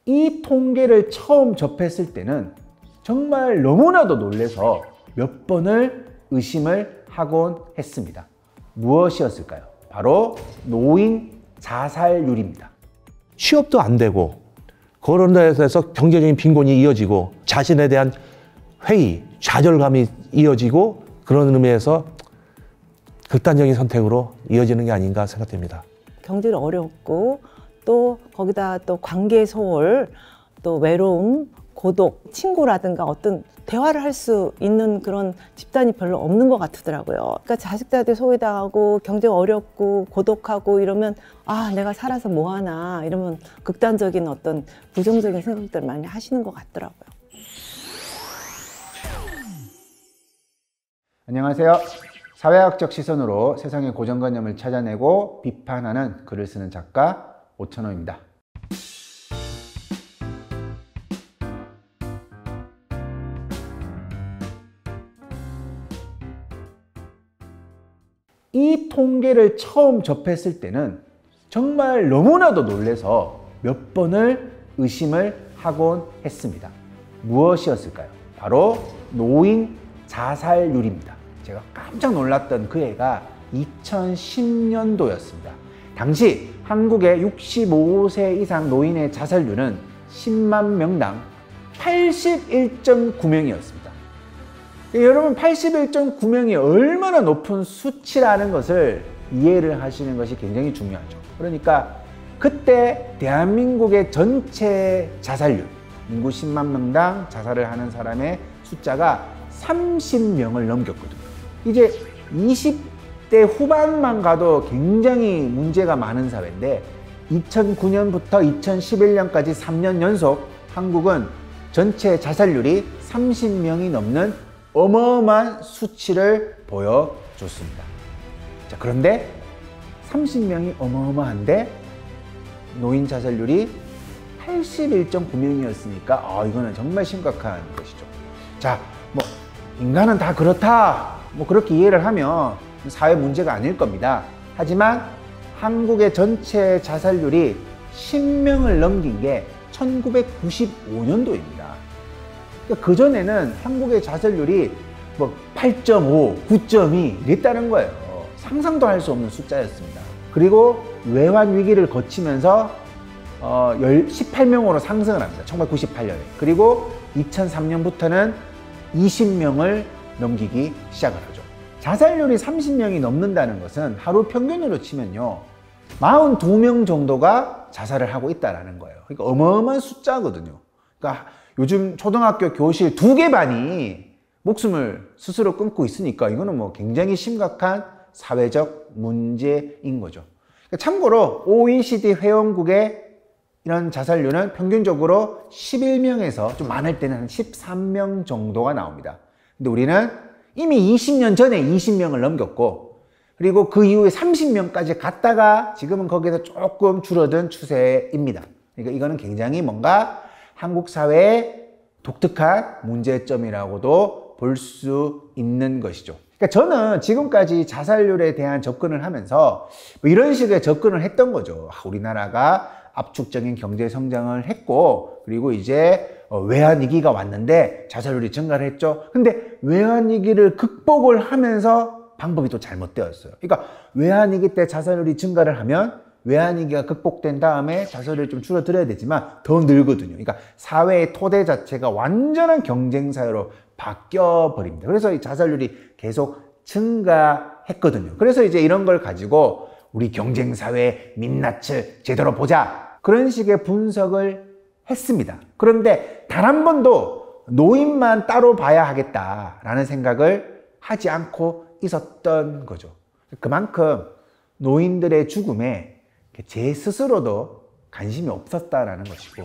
이 통계를 처음 접했을 때는 정말 너무나도 놀라서 몇 번을 의심을 하곤 했습니다. 무엇이었을까요? 바로 노인 자살률입니다. 취업도 안 되고 그런 데서 경제적인 빈곤이 이어지고 자신에 대한 회의, 좌절감이 이어지고 그런 의미에서 극단적인 선택으로 이어지는 게 아닌가 생각됩니다. 경제를 어렵고 또 거기다 또 관계 소홀, 또 외로움, 고독, 친구라든가 어떤 대화를 할 수 있는 그런 집단이 별로 없는 것 같더라고요. 그러니까 자식들한테 소외당하고 경제가 어렵고 고독하고 이러면 아, 내가 살아서 뭐 하나 이러면 극단적인 어떤 부정적인 생각들 많이 하시는 것 같더라고요. 안녕하세요. 사회학적 시선으로 세상의 고정관념을 찾아내고 비판하는 글을 쓰는 작가 오천호입니다. 이 통계를 처음 접했을 때는 정말 너무나도 놀라서 몇 번을 의심을 하곤 했습니다. 무엇이었을까요? 바로 노인 자살률입니다. 제가 깜짝 놀랐던 그 해가 2010년도였습니다. 당시 한국의 65세 이상 노인의 자살률은 10만 명당 81.9명이었습니다. 여러분 81.9명이 얼마나 높은 수치라는 것을 이해를 하시는 것이 굉장히 중요하죠. 그러니까 그때 대한민국의 전체 자살률, 인구 10만 명당 자살을 하는 사람의 숫자가 30명을 넘겼거든요. 이제 20대 후반만 가도 굉장히 문제가 많은 사회인데 2009년부터 2011년까지 3년 연속 한국은 전체 자살률이 30명이 넘는 어마어마한 수치를 보여줬습니다. 자, 그런데 30명이 어마어마한데 노인 자살률이 81.9명이었으니까 이거는 정말 심각한 것이죠. 자, 뭐 인간은 다 그렇다, 뭐 그렇게 이해를 하면 사회 문제가 아닐 겁니다. 하지만 한국의 전체 자살률이 10명을 넘긴 게 1995년도입니다. 그 전에는 한국의 자살률이 뭐 8.5, 9.2 이랬다는 거예요. 상상도 할 수 없는 숫자였습니다. 그리고 외환 위기를 거치면서 18명으로 상승을 합니다. 1998년에. 그리고 2003년부터는 20명을 넘기기 시작을 하죠. 자살률이 30명이 넘는다는 것은 하루 평균으로 치면요 42명 정도가 자살을 하고 있다는 거예요. 그러니까 어마어마한 숫자거든요. 그러니까 요즘 초등학교 교실 2개 반이 목숨을 스스로 끊고 있으니까 이거는 뭐 굉장히 심각한 사회적 문제인 거죠. 참고로 OECD 회원국의 이런 자살률은 평균적으로 11명에서 좀 많을 때는 한 13명 정도가 나옵니다. 근데 우리는 이미 20년 전에 20명을 넘겼고 그리고 그 이후에 30명까지 갔다가 지금은 거기서 조금 줄어든 추세입니다. 그러니까 이거는 굉장히 뭔가 한국 사회의 독특한 문제점이라고도 볼 수 있는 것이죠. 그러니까 저는 지금까지 자살률에 대한 접근을 하면서 뭐 이런 식의 접근을 했던 거죠. 우리나라가 압축적인 경제 성장을 했고 그리고 이제 외환위기가 왔는데 자살률이 증가를 했죠. 근데 외환위기를 극복을 하면서 방법이 또 잘못되었어요. 그러니까 외환위기 때 자살률이 증가를 하면 외환위기가 극복된 다음에 자살률이 좀 줄어들어야 되지만 더 늘거든요. 그러니까 사회의 토대 자체가 완전한 경쟁사회로 바뀌어 버립니다. 그래서 이 자살률이 계속 증가했거든요. 그래서 이제 이런 걸 가지고 우리 경쟁사회 민낯을 제대로 보자, 그런 식의 분석을 했습니다. 그런데 단 한 번도 노인만 따로 봐야 하겠다라는 생각을 하지 않고 있었던 거죠. 그만큼 노인들의 죽음에 제 스스로도 관심이 없었다라는 것이고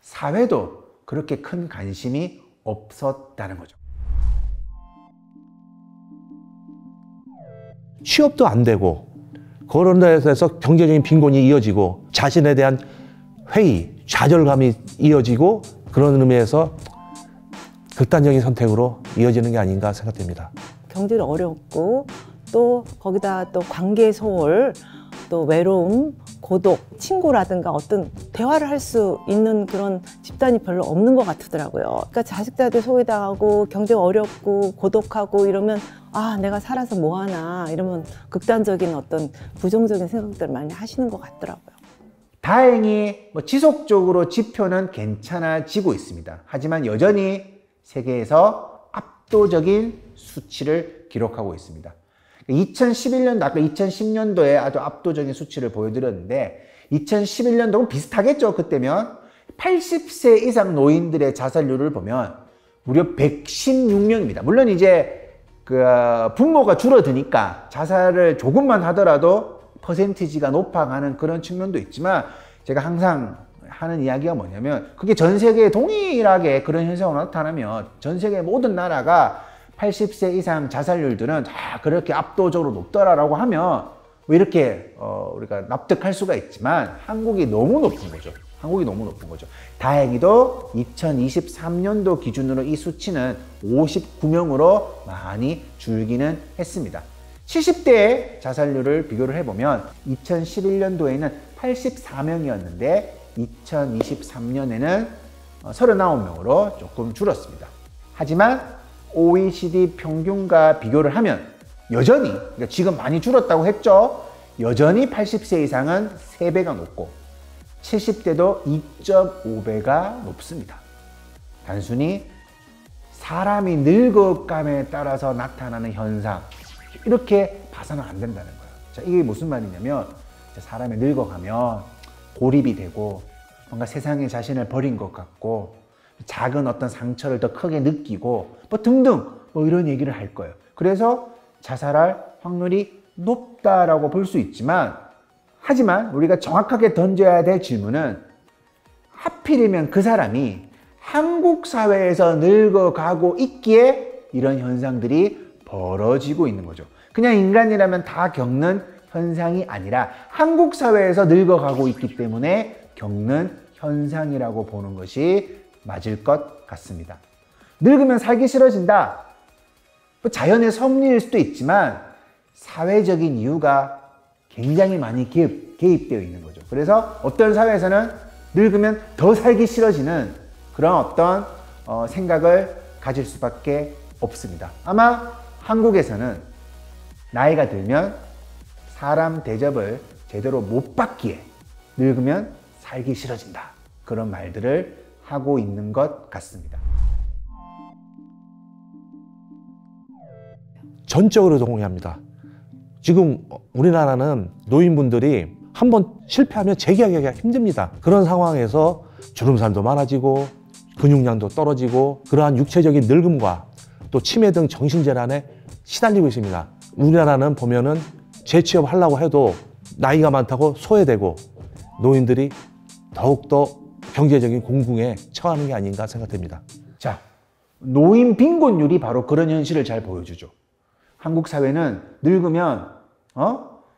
사회도 그렇게 큰 관심이 없었다는 거죠. 취업도 안 되고 그런 데서 경제적인 빈곤이 이어지고 자신에 대한 회의, 좌절감이 이어지고 그런 의미에서 극단적인 선택으로 이어지는 게 아닌가 생각됩니다. 경제를 어렵고 또 거기다 또 관계 소홀, 또 외로움, 고독, 친구라든가 어떤 대화를 할 수 있는 그런 집단이 별로 없는 것 같더라고요. 그러니까 자식들한테 소외당하고 경제가 어렵고 고독하고 이러면 아, 내가 살아서 뭐 하나 이러면 극단적인 어떤 부정적인 생각들을 많이 하시는 것 같더라고요. 다행히 지속적으로 지표는 괜찮아지고 있습니다. 하지만 여전히 세계에서 압도적인 수치를 기록하고 있습니다. 2011년도, 아까 2010년도에 아주 압도적인 수치를 보여드렸는데 2011년도는 비슷하겠죠. 그때면 80세 이상 노인들의 자살률을 보면 무려 116명입니다. 물론 이제 그 부모가 줄어드니까 자살을 조금만 하더라도 퍼센티지가 높아가는 그런 측면도 있지만 제가 항상 하는 이야기가 뭐냐면 그게 전 세계에 동일하게 그런 현상이 나타나면 전 세계 모든 나라가 80세 이상 자살률들은 다 그렇게 압도적으로 높더라라고 하면 왜 이렇게 우리가 납득할 수가 있지만 한국이 너무 높은 거죠. 한국이 너무 높은 거죠. 다행히도 2023년도 기준으로 이 수치는 59명으로 많이 줄기는 했습니다. 70대의 자살률을 비교를 해보면 2011년도에는 84명이었는데 2023년에는 39명으로 조금 줄었습니다. 하지만 OECD 평균과 비교를 하면 여전히, 그러니까 지금 많이 줄었다고 했죠. 여전히 80세 이상은 3배가 높고 70대도 2.5배가 높습니다. 단순히 사람이 늙어감에 따라서 나타나는 현상, 이렇게 봐서는 안 된다는 거예요. 자, 이게 무슨 말이냐면 사람이 늙어가면 고립이 되고 뭔가 세상에 자신을 버린 것 같고 작은 어떤 상처를 더 크게 느끼고 등등 이런 얘기를 할 거예요. 그래서 자살할 확률이 높다라고 볼 수 있지만 하지만 우리가 정확하게 던져야 될 질문은 하필이면 그 사람이 한국 사회에서 늙어가고 있기에 이런 현상들이 벌어지고 있는 거죠. 그냥 인간이라면 다 겪는 현상이 아니라 한국 사회에서 늙어가고 있기 때문에 겪는 현상이라고 보는 것이 맞을 것 같습니다. 늙으면 살기 싫어진다. 자연의 섭리일 수도 있지만 사회적인 이유가 굉장히 많이 개입되어 있는 거죠. 그래서 어떤 사회에서는 늙으면 더 살기 싫어지는 그런 어떤 생각을 가질 수밖에 없습니다. 아마 한국에서는 나이가 들면 사람 대접을 제대로 못 받기에 늙으면 살기 싫어진다. 그런 말들을 하고 있는 것 같습니다. 전적으로 동의합니다. 지금 우리나라는 노인분들이 한번 실패하면 재기하기가 힘듭니다. 그런 상황에서 주름살도 많아지고 근육량도 떨어지고 그러한 육체적인 늙음과 또 치매 등 정신질환에 시달리고 있습니다. 우리나라는 보면은 재취업 하려고 해도 나이가 많다고 소외되고 노인들이 더욱더 경제적인 공궁에 처하는 게 아닌가 생각됩니다. 자, 노인 빈곤율이 바로 그런 현실을 잘 보여주죠. 한국 사회는 늙으면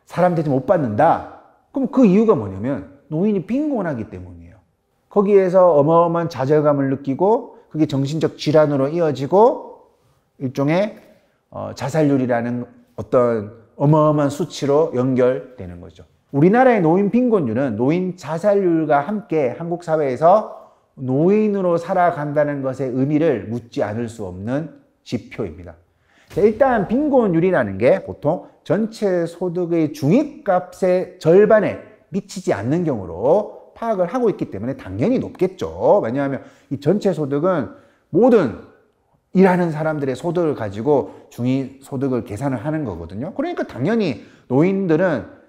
사람 대접 못 받는다. 그럼 그 이유가 뭐냐면 노인이 빈곤하기 때문이에요. 거기에서 어마어마한 좌절감을 느끼고 그게 정신적 질환으로 이어지고 일종의 자살률이라는 어떤 어마어마한 수치로 연결되는 거죠. 우리나라의 노인 빈곤율은 노인 자살률과 함께 한국 사회에서 노인으로 살아간다는 것의 의미를 묻지 않을 수 없는 지표입니다. 자, 일단 빈곤율이라는 게 보통 전체 소득의 중위값의 절반에 미치지 않는 경우로 파악을 하고 있기 때문에 당연히 높겠죠. 왜냐하면 이 전체 소득은 모든 일하는 사람들의 소득을 가지고 중위소득을 계산을 하는 거거든요. 그러니까 당연히 노인들은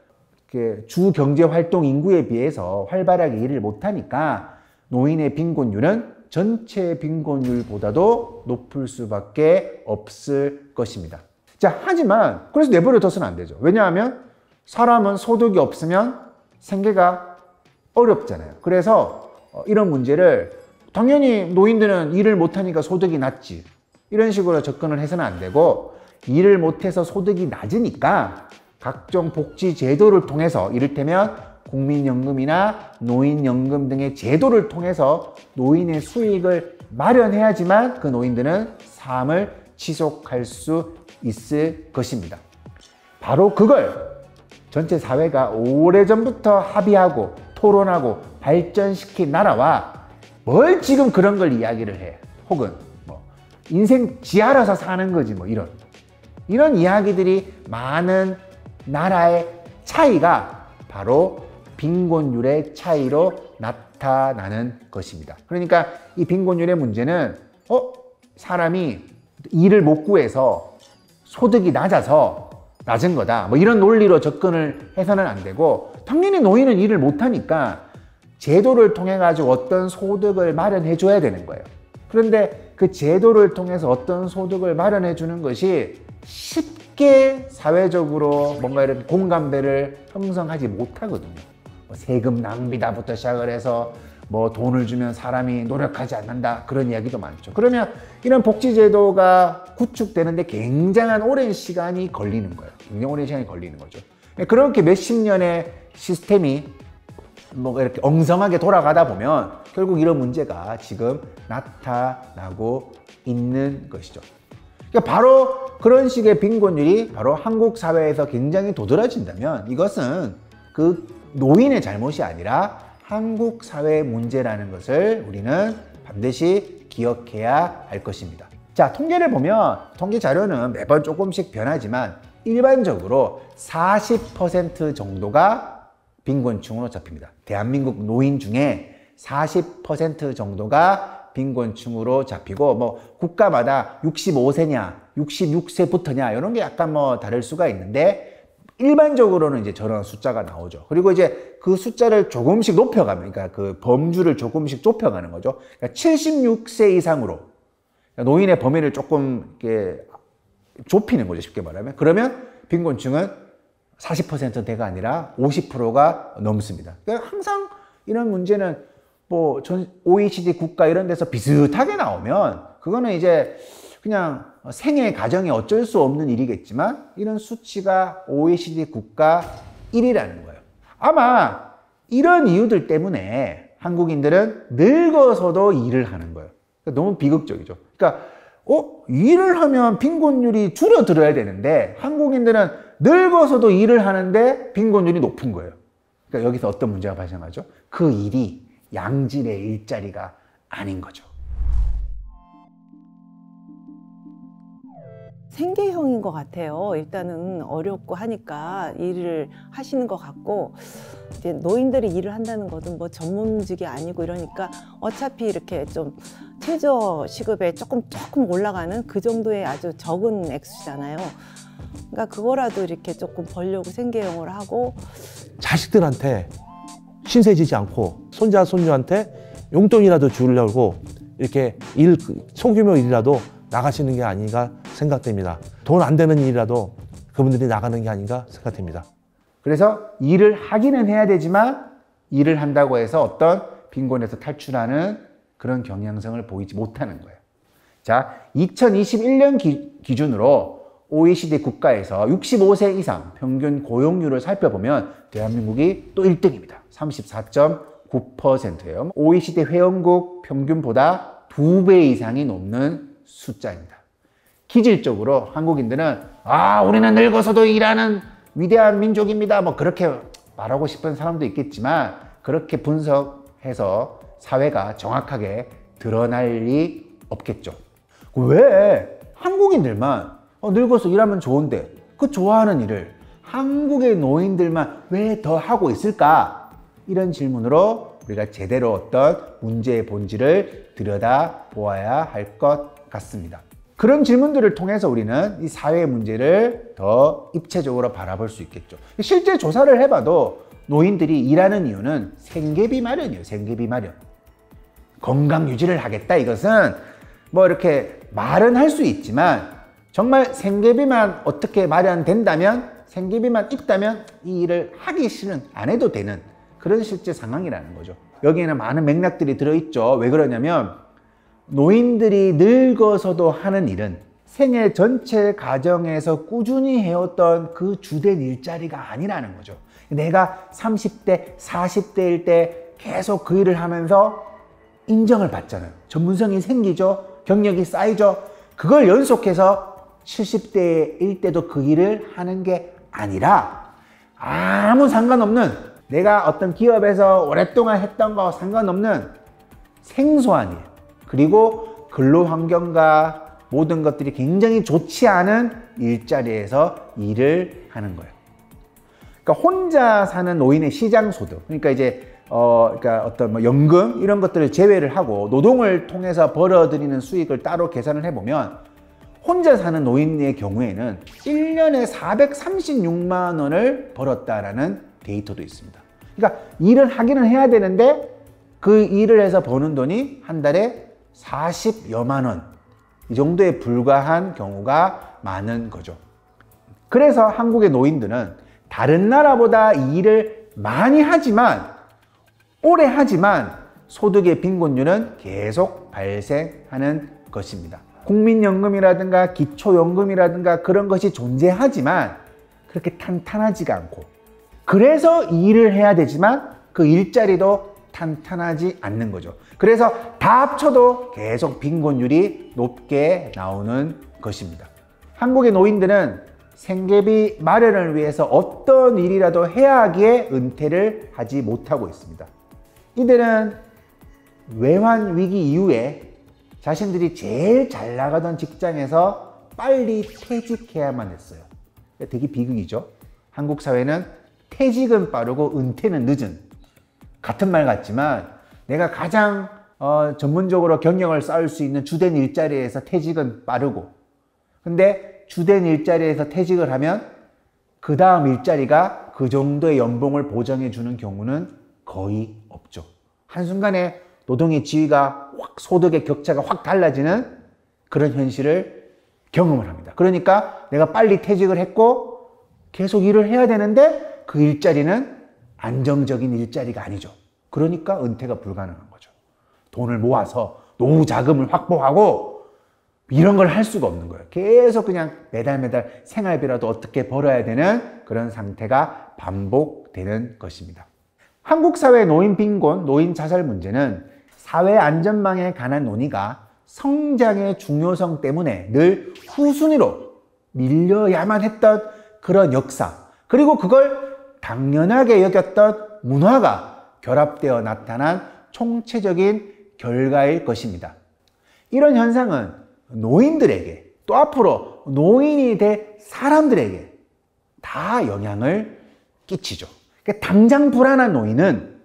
주 경제활동 인구에 비해서 활발하게 일을 못하니까 노인의 빈곤율은 전체 빈곤율보다도 높을 수밖에 없을 것입니다. 자, 하지만 그래서 내버려둬서는 안 되죠. 왜냐하면 사람은 소득이 없으면 생계가 어렵잖아요. 그래서 이런 문제를 당연히 노인들은 일을 못하니까 소득이 낮지. 이런 식으로 접근을 해서는 안 되고 일을 못해서 소득이 낮으니까 각종 복지 제도를 통해서 이를테면 국민연금이나 노인연금 등의 제도를 통해서 노인의 수익을 마련해야지만 그 노인들은 삶을 지속할 수 있을 것입니다. 바로 그걸 전체 사회가 오래전부터 합의하고 토론하고 발전시킨 나라와 뭘 지금 그런 걸 이야기를 해. 혹은 뭐 인생 지 알아서 사는 거지 뭐 이런 이야기들이 많은 나라의 차이가 바로 빈곤율의 차이로 나타나는 것입니다. 그러니까 이 빈곤율의 문제는 사람이 일을 못 구해서 소득이 낮은 거다. 뭐 이런 논리로 접근을 해서는 안 되고, 당연히 노인은 일을 못 하니까 제도를 통해 가지고 어떤 소득을 마련해 줘야 되는 거예요. 그런데 그 제도를 통해서 어떤 소득을 마련해 주는 것이 쉽게 사회적으로 뭔가 이렇게 공감대를 형성하지 못하거든요. 뭐 세금 낭비다부터 시작을 해서 뭐 돈을 주면 사람이 노력하지 않는다, 그런 이야기도 많죠. 그러면 이런 복지제도가 구축되는데 굉장한 오랜 시간이 걸리는 거예요. 굉장히 오랜 시간이 걸리는 거죠. 그렇게 몇십 년의 시스템이 뭐 이렇게 엉성하게 돌아가다 보면 결국 이런 문제가 지금 나타나고 있는 것이죠. 그러니까 바로 그런 식의 빈곤율이 바로 한국 사회에서 굉장히 도드라진다면 이것은 그 노인의 잘못이 아니라 한국 사회의 문제라는 것을 우리는 반드시 기억해야 할 것입니다. 자, 통계를 보면 통계 자료는 매번 조금씩 변하지만 일반적으로 40% 정도가 빈곤층으로 잡힙니다. 대한민국 노인 중에 40% 정도가 빈곤층으로 잡히고, 뭐 국가마다 65세냐 66세부터냐 이런 게 약간 뭐 다를 수가 있는데 일반적으로는 이제 저런 숫자가 나오죠. 그리고 이제 그 숫자를 조금씩 높여가면, 그러니까 그 범주를 조금씩 좁혀가는 거죠. 그러니까 76세 이상으로 노인의 범위를 조금 이렇게 좁히는 거죠, 쉽게 말하면. 그러면 빈곤층은 40%대가 아니라 50%가 넘습니다. 그러니까 항상 이런 문제는 뭐 전 OECD 국가 이런 데서 비슷하게 나오면 그거는 이제 그냥 생애 가정이 어쩔 수 없는 일이겠지만 이런 수치가 OECD 국가 1위라는 거예요. 아마 이런 이유들 때문에 한국인들은 늙어서도 일을 하는 거예요. 그러니까 너무 비극적이죠. 그러니까 일을 하면 빈곤율이 줄어들어야 되는데 한국인들은 늙어서도 일을 하는데 빈곤율이 높은 거예요. 그러니까 여기서 어떤 문제가 발생하죠? 그 일이 양질의 일자리가 아닌 거죠. 생계형인 것 같아요. 일단은 어렵고 하니까 일을 하시는 것 같고, 이제 노인들이 일을 한다는 것은 뭐 전문직이 아니고 이러니까 어차피 이렇게 좀 최저 시급에 조금 올라가는 그 정도의 아주 적은 액수잖아요. 그러니까 그거라도 이렇게 조금 벌려고 생계형을 하고, 자식들한테 신세지지 않고 손자 손녀한테 용돈이라도 주려고 이렇게 소규모 일이라도 나가시는 게 아닌가 생각됩니다. 돈 안 되는 일이라도 그분들이 나가는 게 아닌가 생각됩니다. 그래서 일을 하기는 해야 되지만 일을 한다고 해서 어떤 빈곤에서 탈출하는 그런 경향성을 보이지 못하는 거예요. 자, 2021년 기준으로 OECD 국가에서 65세 이상 평균 고용률을 살펴보면 대한민국이 또 1등입니다. 34.9%예요. OECD 회원국 평균보다 2배 이상이 넘는 숫자입니다. 기질적으로 한국인들은 우리는 늙어서도 일하는 위대한 민족입니다. 뭐 그렇게 말하고 싶은 사람도 있겠지만 그렇게 분석해서 사회가 정확하게 드러날 리 없겠죠. 왜 한국인들만 늙어서 일하면 좋은데 그 좋아하는 일을 한국의 노인들만 왜 더 하고 있을까? 이런 질문으로 우리가 제대로 어떤 문제의 본질을 들여다 보아야 할 것 같습니다. 그런 질문들을 통해서 우리는 이 사회의 문제를 더 입체적으로 바라볼 수 있겠죠. 실제 조사를 해봐도 노인들이 일하는 이유는 생계비 마련이에요. 생계비 마련. 건강 유지를 하겠다, 이것은 뭐 이렇게 말은 할 수 있지만 정말 생계비만 어떻게 마련된다면, 생계비만 있다면 이 일을 하기 싫은, 안 해도 되는 그런 실제 상황이라는 거죠. 여기에는 많은 맥락들이 들어있죠. 왜 그러냐면 노인들이 늙어서도 하는 일은 생애 전체 가정에서 꾸준히 해왔던 그 주된 일자리가 아니라는 거죠. 내가 30대, 40대일 때 계속 그 일을 하면서 인정을 받잖아요. 전문성이 생기죠. 경력이 쌓이죠. 그걸 연속해서 70대일 때도 그 일을 하는 게 아니라 아무 상관없는, 내가 어떤 기업에서 오랫동안 했던 거 상관없는 생소한 일, 그리고 근로 환경과 모든 것들이 굉장히 좋지 않은 일자리에서 일을 하는 거예요. 그러니까 혼자 사는 노인의 시장 소득, 그러니까 이제 그러니까 어떤 뭐 연금 이런 것들을 제외를 하고 노동을 통해서 벌어들이는 수익을 따로 계산을 해보면 혼자 사는 노인의 경우에는 1년에 436만 원을 벌었다라는 데이터도 있습니다. 그러니까 일을 하기는 해야 되는데 그 일을 해서 버는 돈이 한 달에 40여만 원, 이 정도에 불과한 경우가 많은 거죠. 그래서 한국의 노인들은 다른 나라보다 일을 많이 하지만, 오래 하지만 소득의 빈곤율은 계속 발생하는 것입니다. 국민연금이라든가 기초연금이라든가 그런 것이 존재하지만 그렇게 탄탄하지가 않고, 그래서 일을 해야 되지만 그 일자리도 탄탄하지 않는 거죠. 그래서 다 합쳐도 계속 빈곤율이 높게 나오는 것입니다. 한국의 노인들은 생계비 마련을 위해서 어떤 일이라도 해야 하기에 은퇴를 하지 못하고 있습니다. 이들은 외환 위기 이후에 자신들이 제일 잘 나가던 직장에서 빨리 퇴직해야만 했어요. 되게 비극이죠. 한국 사회는 퇴직은 빠르고 은퇴는 늦은, 같은 말 같지만 내가 가장 전문적으로 경력을 쌓을 수 있는 주된 일자리에서 퇴직은 빠르고, 근데 주된 일자리에서 퇴직을 하면 그 다음 일자리가 그 정도의 연봉을 보장해 주는 경우는 거의 없죠. 한순간에 노동의 지위가 확, 소득의 격차가 확 달라지는 그런 현실을 경험을 합니다. 그러니까 내가 빨리 퇴직을 했고 계속 일을 해야 되는데 그 일자리는 안정적인 일자리가 아니죠. 그러니까 은퇴가 불가능한 거죠. 돈을 모아서 노후 자금을 확보하고 이런 걸 할 수가 없는 거예요. 계속 그냥 매달 생활비라도 어떻게 벌어야 되는 그런 상태가 반복되는 것입니다. 한국 사회 노인 빈곤, 노인 자살 문제는 사회 안전망에 관한 논의가 성장의 중요성 때문에 늘 후순위로 밀려야만 했던 그런 역사, 그리고 그걸 당연하게 여겼던 문화가 결합되어 나타난 총체적인 결과일 것입니다. 이런 현상은 노인들에게, 또 앞으로 노인이 될 사람들에게 다 영향을 끼치죠. 그러니까 당장 불안한 노인은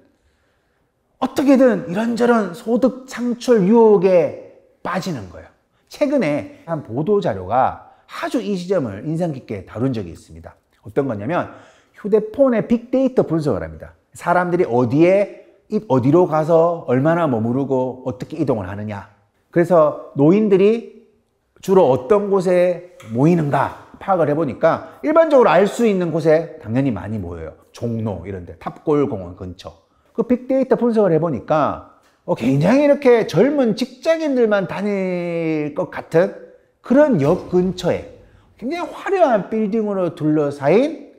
어떻게든 이런저런 소득 창출 유혹에 빠지는 거예요. 최근에 한 보도자료가 아주 이 지점을 인상 깊게 다룬 적이 있습니다. 어떤 거냐면 휴대폰의 빅데이터 분석을 합니다. 사람들이 어디로 가서 얼마나 머무르고 어떻게 이동을 하느냐. 그래서 노인들이 주로 어떤 곳에 모이는가 파악을 해보니까 일반적으로 알 수 있는 곳에 당연히 많이 모여요. 종로 이런 데, 탑골공원 근처. 그 빅데이터 분석을 해보니까 굉장히 이렇게 젊은 직장인들만 다닐 것 같은 그런 역 근처에 굉장히 화려한 빌딩으로 둘러싸인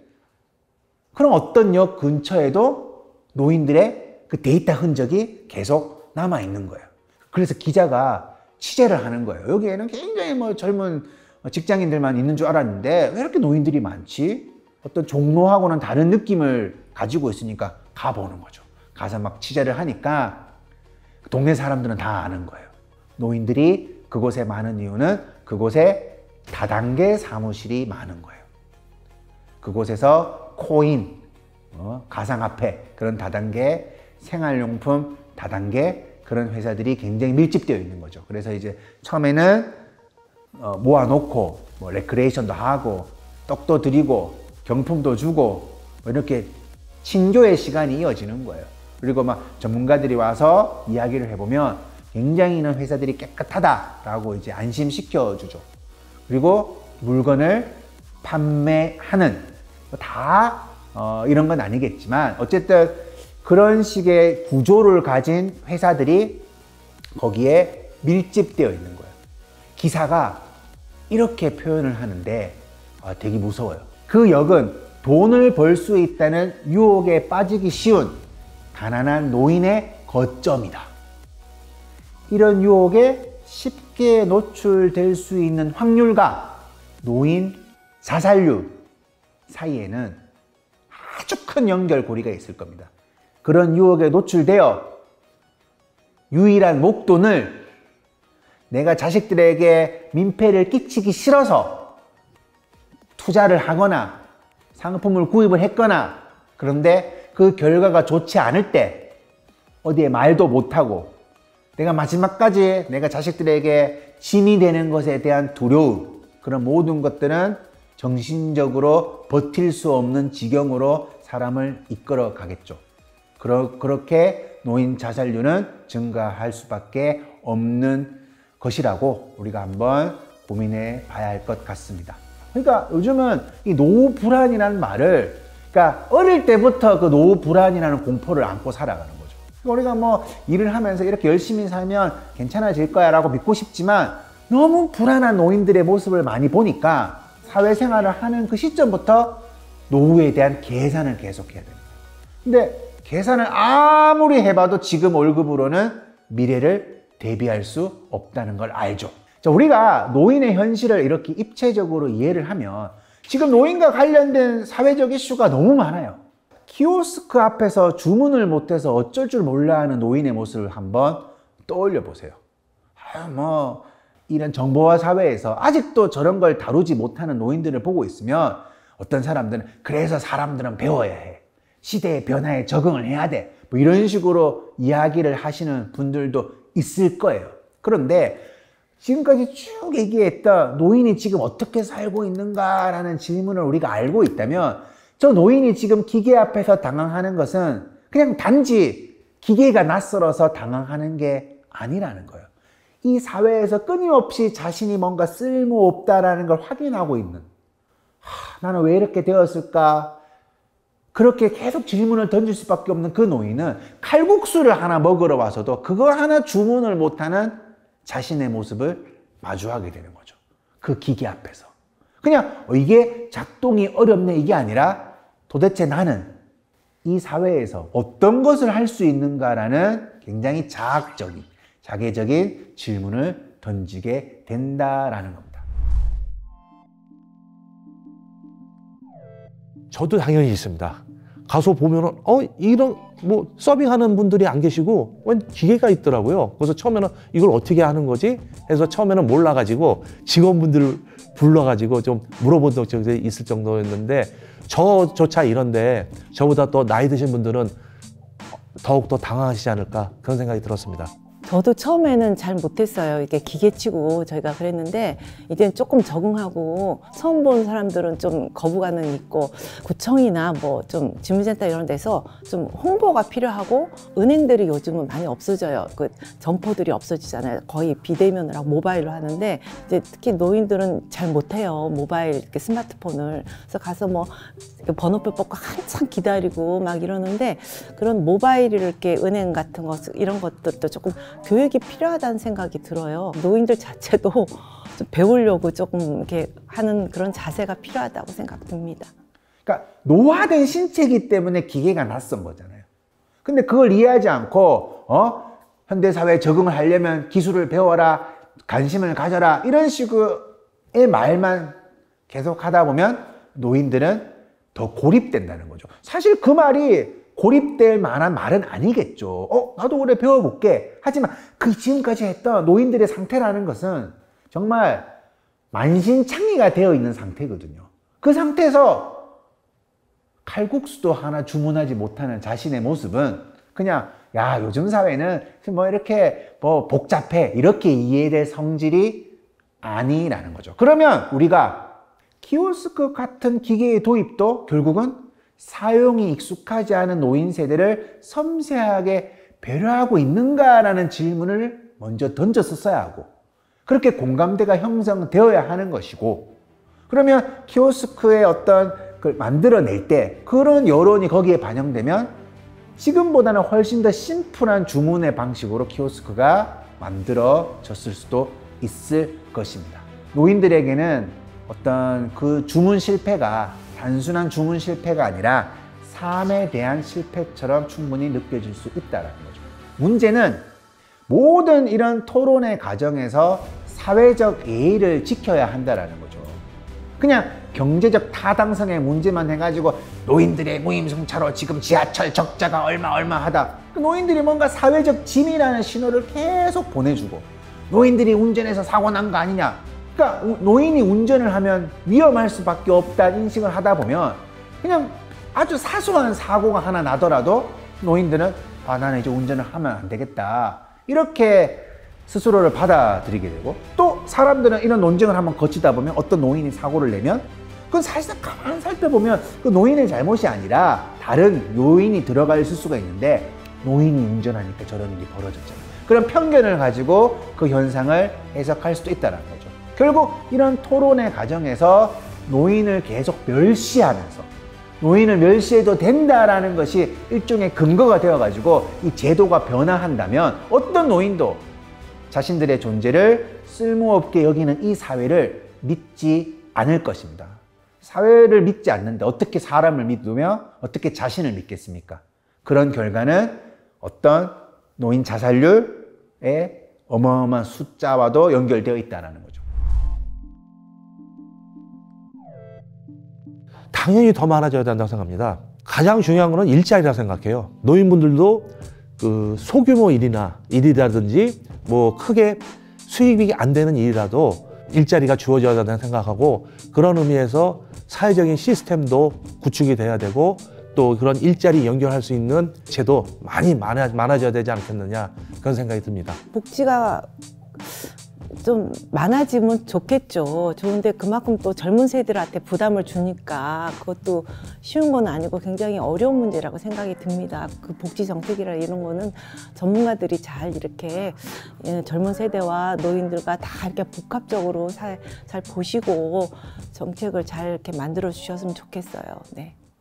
그런 어떤 역 근처에도 노인들의 그 데이터 흔적이 계속 남아있는 거예요. 그래서 기자가 취재를 하는 거예요. 여기에는 굉장히 뭐 젊은 직장인들만 있는 줄 알았는데 왜 이렇게 노인들이 많지? 어떤 종로하고는 다른 느낌을 가지고 있으니까 가보는 거죠. 가서 막 취재를 하니까 동네 사람들은 다 아는 거예요. 노인들이 그곳에 많은 이유는 그곳에 다단계 사무실이 많은 거예요. 그곳에서 코인, 가상화폐, 그런 다단계 생활용품, 다단계 그런 회사들이 굉장히 밀집되어 있는 거죠. 그래서 이제 처음에는 모아놓고 뭐 레크레이션도 하고 떡도 드리고 경품도 주고 이렇게 친교의 시간이 이어지는 거예요. 그리고 막 전문가들이 와서 이야기를 해보면 굉장히 이런 회사들이 깨끗하다라고 이제 안심시켜 주죠. 그리고 물건을 판매하는, 다 이런 건 아니겠지만 어쨌든 그런 식의 구조를 가진 회사들이 거기에 밀집되어 있는 거예요. 기사가 이렇게 표현을 하는데 되게 무서워요. 그 역은 돈을 벌 수 있다는 유혹에 빠지기 쉬운 가난한 노인의 거점이다. 이런 유혹에 쉽게 노출될 수 있는 확률과 노인 자살률 사이에는 아주 큰 연결고리가 있을 겁니다. 그런 유혹에 노출되어 유일한 목돈을 내가 자식들에게 민폐를 끼치기 싫어서 투자를 하거나 상품을 구입을 했거나, 그런데 그 결과가 좋지 않을 때 어디에 말도 못하고 내가 마지막까지 내가 자식들에게 짐이 되는 것에 대한 두려움, 그런 모든 것들은 정신적으로 버틸 수 없는 지경으로 사람을 이끌어 가겠죠. 그렇게 노인 자살률은 증가할 수밖에 없는 것이라고 우리가 한번 고민해 봐야 할 것 같습니다. 그러니까 요즘은 이 노후 불안이라는 말을, 그러니까 어릴 때부터 그 노후 불안이라는 공포를 안고 살아가는 거죠. 우리가 뭐 일을 하면서 이렇게 열심히 살면 괜찮아질 거야 라고 믿고 싶지만, 너무 불안한 노인들의 모습을 많이 보니까 사회생활을 하는 그 시점부터 노후에 대한 계산을 계속해야 됩니다. 근데 계산을 아무리 해봐도 지금 월급으로는 미래를 대비할 수 없다는 걸 알죠. 자, 우리가 노인의 현실을 이렇게 입체적으로 이해를 하면 지금 노인과 관련된 사회적 이슈가 너무 많아요. 키오스크 앞에서 주문을 못해서 어쩔 줄 몰라 하는 노인의 모습을 한번 떠올려 보세요. 이런 정보화 사회에서 아직도 저런 걸 다루지 못하는 노인들을 보고 있으면 어떤 사람들은 그래서 사람들은 배워야 해. 시대의 변화에 적응을 해야 돼. 뭐 이런 식으로 이야기를 하시는 분들도 있을 거예요. 그런데 지금까지 쭉 얘기했던 노인이 지금 어떻게 살고 있는가라는 질문을 우리가 알고 있다면, 저 노인이 지금 기계 앞에서 당황하는 것은 그냥 단지 기계가 낯설어서 당황하는 게 아니라는 거예요. 이 사회에서 끊임없이 자신이 뭔가 쓸모없다라는 걸 확인하고 있는, 나는 왜 이렇게 되었을까? 그렇게 계속 질문을 던질 수밖에 없는 그 노인은 칼국수를 하나 먹으러 와서도 그거 하나 주문을 못하는 자신의 모습을 마주하게 되는 거죠. 그 기계 앞에서. 그냥 이게 작동이 어렵네 이게 아니라, 도대체 나는 이 사회에서 어떤 것을 할 수 있는가라는 굉장히 자학적인, 자개적인 질문을 던지게 된다라는 겁니다. 저도 당연히 있습니다. 가서 보면은 이런 뭐 서빙하는 분들이 안 계시고 웬 기계가 있더라고요. 그래서 처음에는 이걸 어떻게 하는 거지 해서 처음에는 몰라가지고 직원분들을 불러가지고 좀 물어본 적이 있을 정도였는데, 저조차 이런데 저보다 또 나이 드신 분들은 더욱더 당황하시지 않을까, 그런 생각이 들었습니다. 저도 처음에는 잘 못했어요. 이게 기계치고 저희가 그랬는데, 이제는 조금 적응하고, 처음 본 사람들은 좀 거부감은 있고, 구청이나 뭐 좀 주민센터 이런 데서 좀 홍보가 필요하고, 은행들이 요즘은 많이 없어져요. 그 점포들이 없어지잖아요. 거의 비대면을 하고 모바일로 하는데, 이제 특히 노인들은 잘 못해요. 모바일 이렇게 스마트폰을. 그래서 가서 뭐 번호표 뽑고 한참 기다리고 막 이러는데, 그런 모바일을 이렇게 은행 같은 거 이런 것들도 조금 교육이 필요하다는 생각이 들어요. 노인들 자체도 좀 배우려고 조금 이렇게 하는 그런 자세가 필요하다고 생각됩니다. 그러니까 노화된 신체이기 때문에 기계가 낯선 거잖아요. 근데 그걸 이해하지 않고 현대사회에 적응을 하려면 기술을 배워라, 관심을 가져라, 이런 식의 말만 계속 하다 보면 노인들은 더 고립된다는 거죠. 사실 그 말이 고립될 만한 말은 아니겠죠. 나도 오래 배워볼게. 하지만 그 지금까지 했던 노인들의 상태라는 것은 정말 만신창이가 되어 있는 상태거든요. 그 상태에서 칼국수도 하나 주문하지 못하는 자신의 모습은 그냥, 야, 요즘 사회는 뭐 이렇게 뭐 복잡해, 이렇게 이해될 성질이 아니라는 거죠. 그러면 우리가 키오스크 같은 기계의 도입도 결국은 사용이 익숙하지 않은 노인 세대를 섬세하게 배려하고 있는가라는 질문을 먼저 던졌었어야 하고, 그렇게 공감대가 형성되어야 하는 것이고, 그러면 키오스크의 어떤 걸 만들어낼 때 그런 여론이 거기에 반영되면 지금보다는 훨씬 더 심플한 주문의 방식으로 키오스크가 만들어졌을 수도 있을 것입니다. 노인들에게는 어떤 그 주문 실패가 단순한 주문 실패가 아니라 삶에 대한 실패처럼 충분히 느껴질 수 있다는 거죠. 문제는 모든 이런 토론의 과정에서 사회적 예의를 지켜야 한다는 거죠. 그냥 경제적 타당성의 문제만 해가지고 노인들의 무임승차로 지금 지하철 적자가 얼마 하다. 그 노인들이 뭔가 사회적 짐이라는 신호를 계속 보내주고 노인들이 운전해서 사고 난 거 아니냐. 그러니까 노인이 운전을 하면 위험할 수밖에 없다는 인식을 하다 보면 그냥 아주 사소한 사고가 하나 나더라도 노인들은 나는 이제 운전을 하면 안 되겠다. 이렇게 스스로를 받아들이게 되고 또 사람들은 이런 논쟁을 한번 거치다 보면 어떤 노인이 사고를 내면 그건 사실상 가만 살펴보면 그 노인의 잘못이 아니라 다른 요인이 들어가 있을 수가 있는데 노인이 운전하니까 저런 일이 벌어졌잖아요. 그런 편견을 가지고 그 현상을 해석할 수도 있다는 거죠. 결국 이런 토론의 과정에서 노인을 계속 멸시하면서 노인을 멸시해도 된다라는 것이 일종의 근거가 되어가지고 이 제도가 변화한다면 어떤 노인도 자신들의 존재를 쓸모없게 여기는 이 사회를 믿지 않을 것입니다. 사회를 믿지 않는데 어떻게 사람을 믿으며 어떻게 자신을 믿겠습니까? 그런 결과는 어떤 노인 자살률의 어마어마한 숫자와도 연결되어 있다는 거죠. 당연히 더 많아져야 된다고 생각합니다. 가장 중요한 거는 일자리라 생각해요. 노인분들도 그 소규모 일이라든지 뭐 크게 수익이 안 되는 일이라도 일자리가 주어져야 된다고 생각하고 그런 의미에서 사회적인 시스템도 구축이 돼야 되고 또 그런 일자리 연결할 수 있는 제도 많이 많아져야 되지 않겠느냐 그런 생각이 듭니다. 복지가 좀 많아지면 좋겠죠. 좋은데 그만큼 또 젊은 세대들한테 부담을 주니까 그것도 쉬운 건 아니고 굉장히 어려운 문제라고 생각이 듭니다. 그 복지 정책이라 이런 거는 전문가들이 잘 이렇게 젊은 세대와 노인들과 다 이렇게 복합적으로 잘 보시고 정책을 잘 이렇게 만들어 주셨으면 좋겠어요. 네.